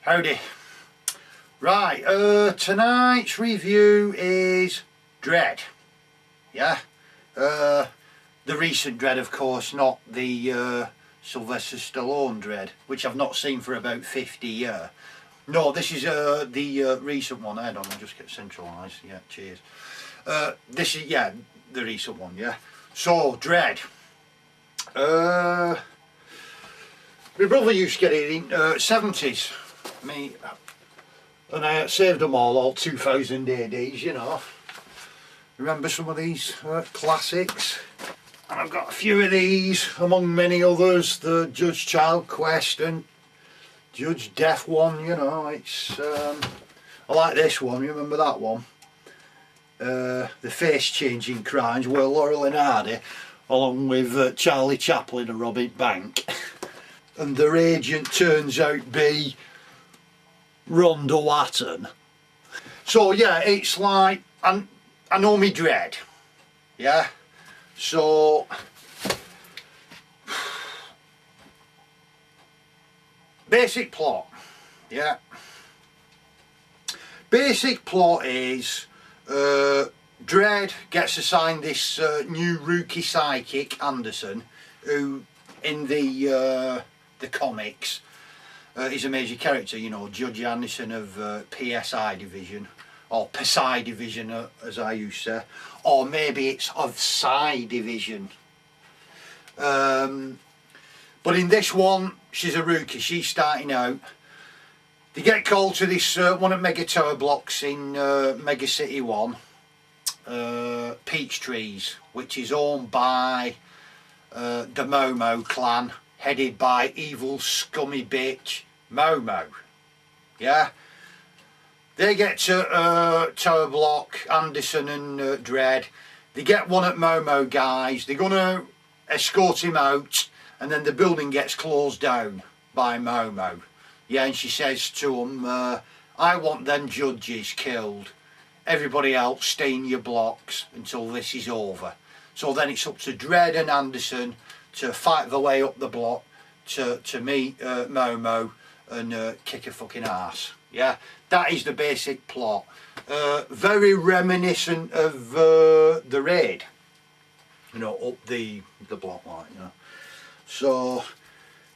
Howdy. Right, tonight's review is Dredd. Yeah? The recent Dredd, of course, not the Sylvester Stallone Dredd, which I've not seen for about 50 years. No, this is the recent one. Hold on, I'll just get centralised. Yeah, cheers. This is, yeah, the recent one, yeah. So, Dredd. My brother used to get it in 70s. Me, and I saved them all 2000 ADs, you know. Remember some of these classics? And I've got a few of these, among many others. The Judge Child Quest and Judge Death one, you know. It's I like this one, you remember that one? The Face Changing Crimes, where Laurel and Hardy, along with Charlie Chaplin and Robin Bank. And their agent turns out to be Rhonda Watton. So yeah, it's like, I know me Dredd, yeah, so basic plot, yeah, basic plot is Dredd gets assigned this new rookie psychic, Anderson, who in the comics is a major character, you know, Judge Anderson of PSI Division, or PSI Division as I used to say, or maybe it's of Psi Division. But in this one, she's a rookie, she's starting out. They get called to this one of Mega Tower blocks in Mega City 1, Peach Trees, which is owned by the Momo clan, headed by evil scummy bitch Momo. Yeah, they get to Tower Block, Anderson and Dredd. They get one at Momo guys, they're gonna escort him out, and then the building gets closed down by Momo. Yeah, and she says to him, I want them judges killed, everybody else stay in your blocks until this is over. So then it's up to Dredd and Anderson to fight their way up the block to meet Momo and kick a fucking ass. Yeah, that is the basic plot. Very reminiscent of the Raid, you know, up the block like, you know. So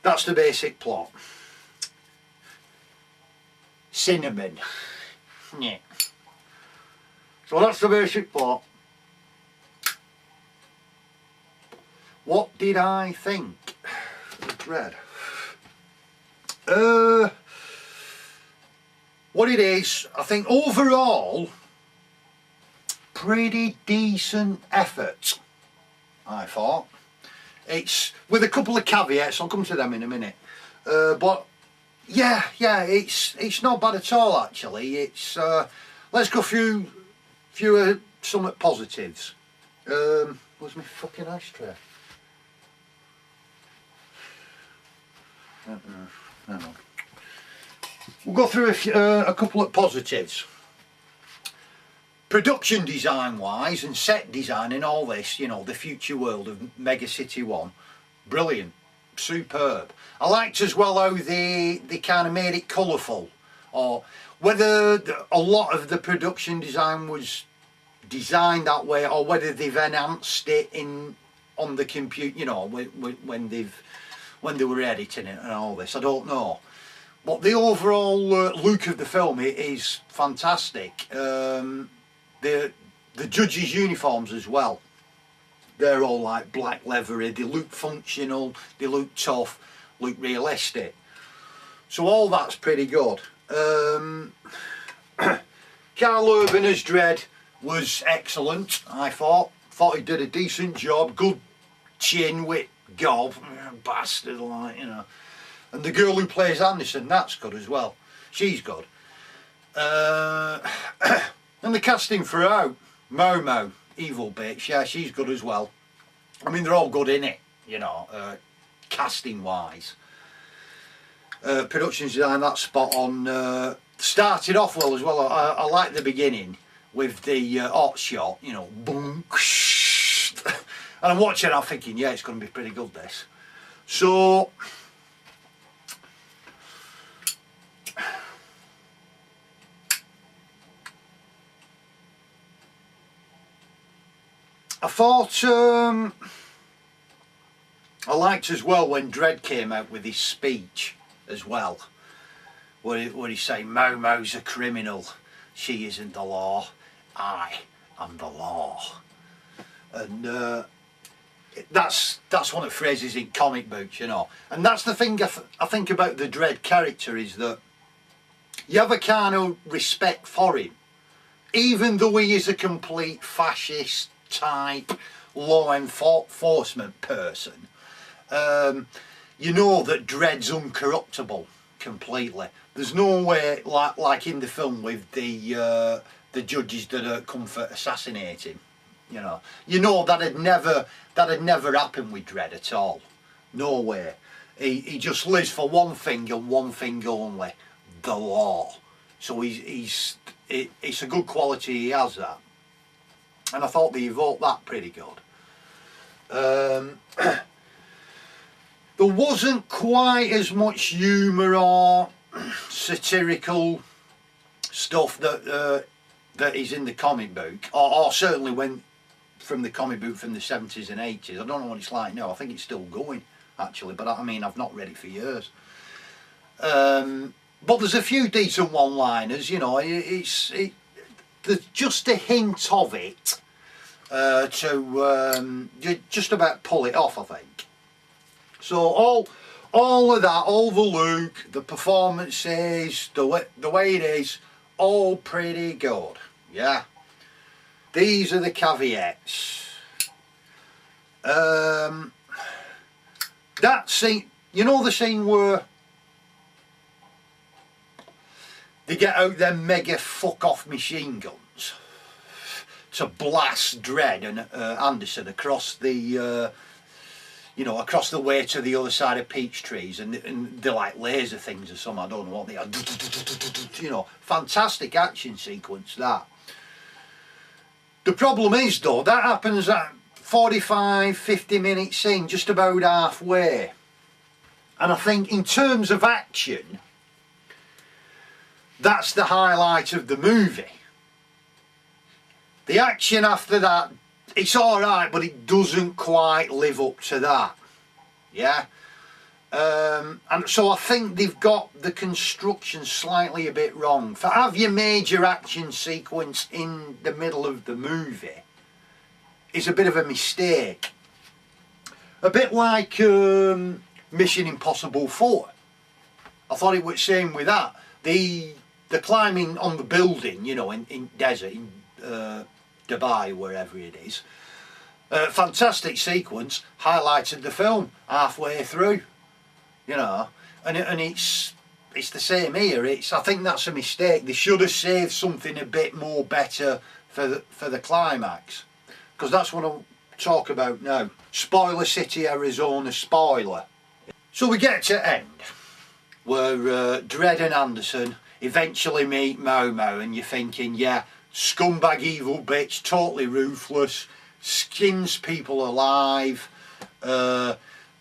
that's the basic plot. Cinnamon. Yeah. So that's the basic plot. What did I think of Dredd? What it is, I think overall, pretty decent effort, I thought. It's with a couple of caveats, I'll come to them in a minute. But yeah, it's not bad at all actually. It's let's go through some positives. Where's my fucking ashtray? Hang on. We'll go through a couple of positives. Production design wise and set design and all this, you know, the future world of Mega City 1, brilliant, superb. I liked as well how they kind of made it colourful, or whether a lot of the production design was designed that way, or whether they've enhanced it on the computer, you know, when they were editing it and all this, I don't know. But the overall look of the film is fantastic. The judges' uniforms as well, they're all like black leathery, they look functional, they look tough, look realistic. So all that's pretty good. Carl Urban as Dredd was excellent, I thought. Thought he did a decent job, good chin with gob, bastard like, you know. And the girl who plays Anderson, that's good as well. She's good. And the casting throughout, Momo, evil bitch, yeah, she's good as well. I mean, they're all good in it, you know, casting wise. Production design, that's spot on. Started off well as well. I like the beginning with the hot shot, you know, boom, and I'm watching it, I'm thinking, yeah, it's going to be pretty good, this. So I thought I liked as well when Dredd came out with his speech as well, where he say Momo's a criminal, she isn't the law, I am the law. And that's one of the phrases in comic books, you know. And that's the thing I think about the Dredd character, is that you have a kind of respect for him, even though he is a complete fascist type law enforcement person. You know that Dredd's uncorruptible completely. There's no way, like in the film with the judges that come for assassinating. You know that'd never happen with Dredd at all. No way. He just lives for one thing and one thing only: the law. So it's a good quality he has, that. And I thought they evoked that pretty good. There wasn't quite as much humour or satirical stuff that is in the comic book, or certainly when from the comic book from the 70s and 80s. I don't know what it's like now. I think it's still going, actually, but I mean, I've not read it for years. But there's a few decent one-liners, you know. There's just a hint of it to just about pull it off, I think. So all of that, all the look, the performances, the way it is, all pretty good, yeah. These are the caveats. That scene, you know the scene where they get out their mega fuck-off machine guns to blast Dredd and Anderson across the across the way to the other side of peach trees, and they're like laser things or something, I don't know what they are. You know, fantastic action sequence, that. The problem is, though, that happens at 45-50 minute scene, just about halfway. And I think in terms of action, that's the highlight of the movie. The action after that, it's alright, but it doesn't quite live up to that. Yeah? And so I think they've got the construction slightly a bit wrong. To have your major action sequence in the middle of the movie is a bit of a mistake. A bit like Mission Impossible 4. I thought it was same with that. The climbing on the building, you know, in desert, in Dubai, wherever it is. Fantastic sequence, highlighted the film halfway through, you know, and it's the same here. I think that's a mistake. They should have saved something a bit more better for the climax, because that's what I'll talk about now. Spoiler City, Arizona spoiler. So we get to end where Dredd and Anderson eventually meet Momo, and you're thinking, yeah, scumbag evil bitch, totally ruthless, skins people alive,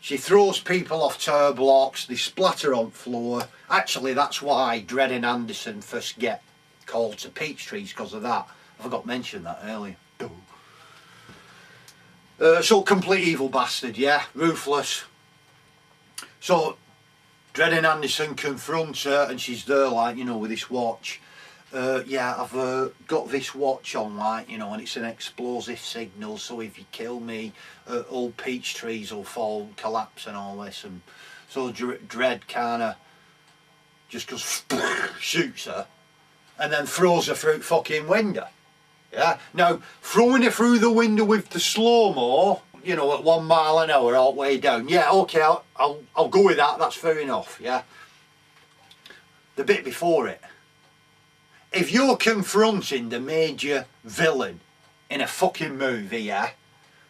she throws people off tower blocks, they splatter on floor. Actually, that's why Dredd and Anderson first get called to peach trees, because of that. I forgot to mention that earlier. So complete evil bastard, yeah, ruthless. So Dredd and Anderson confront her, and she's there, like, you know, with this watch. Yeah, I've got this watch on, like, you know, and it's an explosive signal, so if you kill me, all peach trees will fall, collapse and all this. And so Dredd kind of just goes, shoots her, and then throws her through the fucking window. Yeah, now, throwing her through the window with the slow-mo, you know, at 1 mile an hour all the way down, yeah, okay, I'll go with that, that's fair enough, yeah. The bit before it, if you're confronting the major villain in a fucking movie, yeah,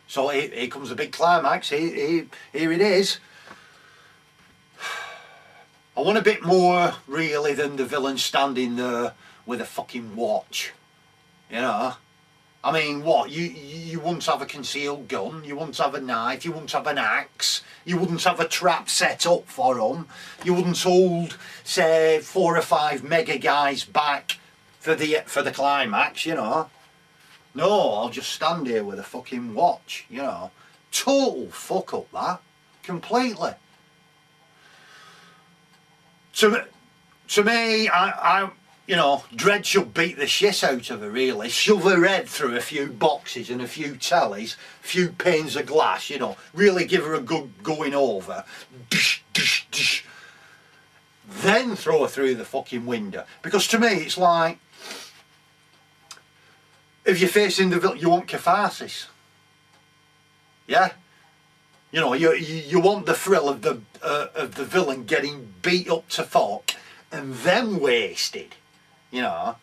so here comes a big climax, here it is. I want a bit more, really, than the villain standing there with a fucking watch, you know. I mean, what, you wouldn't have a concealed gun, you wouldn't have a knife, you wouldn't have an axe, you wouldn't have a trap set up for them, you wouldn't hold, say, 4 or 5 mega guys back for the climax, you know. No, I'll just stand here with a fucking watch, you know. Total fuck up that. Completely. To me, I you know, Dredd should beat the shit out of her, really. Shove her head through a few boxes and a few tellies, a few panes of glass, you know. Really give her a good going over. Dish, dish, dish. Then throw her through the fucking window. Because to me, it's like, if you're facing the villain, you want catharsis. Yeah? You know, you want the thrill of the villain getting beat up to fuck and then wasted. You know,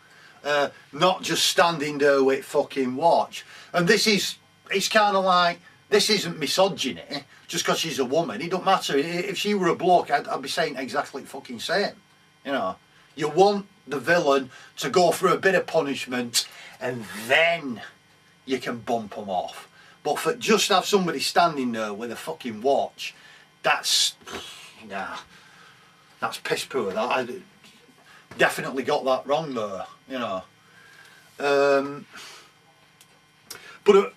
not just standing there with fucking watch. And this is, it's kind of like, this isn't misogyny, just because she's a woman. It don't matter. If she were a bloke, I'd be saying exactly fucking same. You know, you want the villain to go for a bit of punishment and then you can bump them off. But for just have somebody standing there with a fucking watch, that's, nah, that's piss poor. That I definitely got that wrong there, you know. But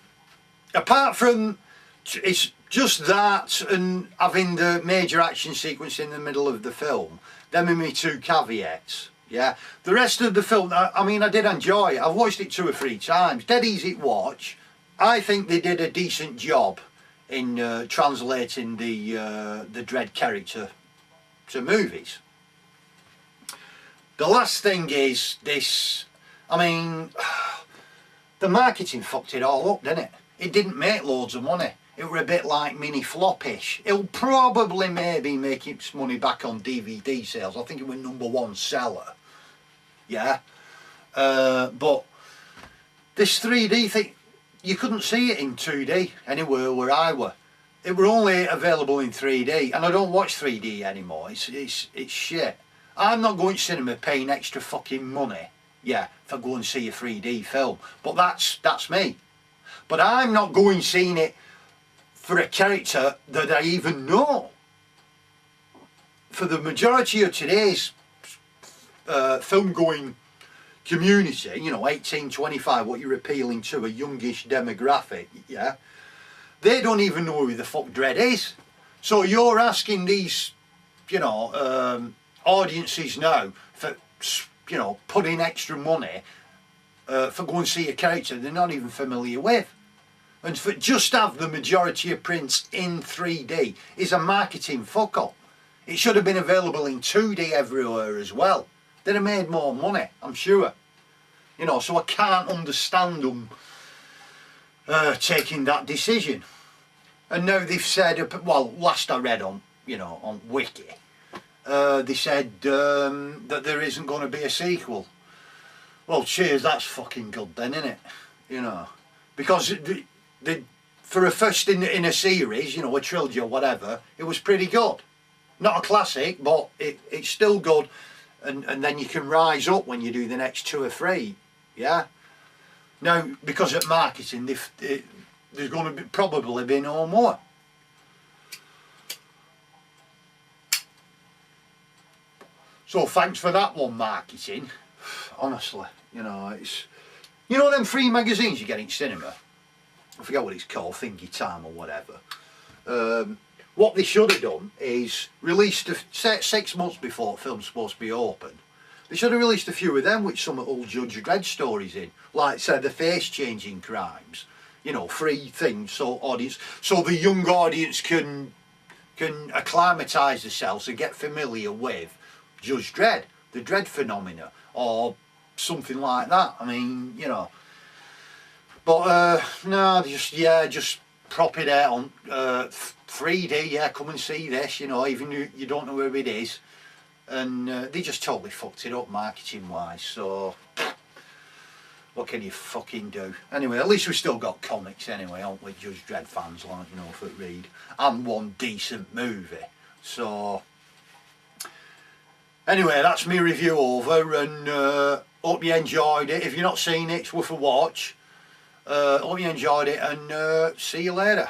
apart from, it's just that and having the major action sequence in the middle of the film, them are my two caveats. Yeah, the rest of the film, I mean, I did enjoy it. I've watched it 2 or 3 times. Dead easy to watch. I think they did a decent job in translating the Dredd character to movies. The last thing is this, I mean, the marketing fucked it all up, didn't it? It didn't make loads of money. It were a bit like mini flop-ish. It'll probably maybe make its money back on DVD sales. I think it was #1 seller. Yeah. But this 3D thing, you couldn't see it in 2D anywhere where I were. It were only available in 3D, and I don't watch 3D anymore. It's shit. I'm not going to cinema paying extra fucking money, yeah, for going to see a 3D film. But that's me. But I'm not going seeing it for a character that I even know. For the majority of today's film-going community, you know, 18-25, what you're appealing to, a youngish demographic, yeah, they don't even know who the fuck Dredd is. So you're asking these, you know, audiences now for, you know, putting extra money for going to see a character they're not even familiar with. And for just have the majority of prints in 3D is a marketing fuck up. It should have been available in 2D everywhere as well. They'd have made more money, I'm sure. You know, so I can't understand them taking that decision. And now they've said, well, last I read on, you know, on Wiki, they said that there isn't going to be a sequel. Well, cheers, that's fucking good then, isn't it? You know, because for a first in a series, you know, a trilogy or whatever, it was pretty good. Not a classic, but it's still good. And then you can rise up when you do the next 2 or 3, yeah? Now, because at marketing, there's going to probably be no more. So thanks for that one, marketing. Honestly, you know, it's, you know them free magazines you get in cinema? I forget what it's called, Thingy Time or whatever. What they should have done is released 6 months before the film's supposed to be open. They should have released a few of them with some old Judge Dredd stories in, like say the face changing crimes. You know, free things so the young audience can acclimatise themselves and get familiar with Judge Dredd, the Dredd phenomena, or something like that. I mean, you know. But no, just prop it out on 3D, yeah, come and see this, you know, even if you don't know where it is. And they just totally fucked it up marketing wise, so what can you fucking do? Anyway, at least we've still got comics anyway, aren't we, Judge Dredd fans, like, you know, for read, and one decent movie. So anyway, that's me review over, and hope you enjoyed it. If you've not seen it, it's worth a watch. Hope you enjoyed it, and see you later.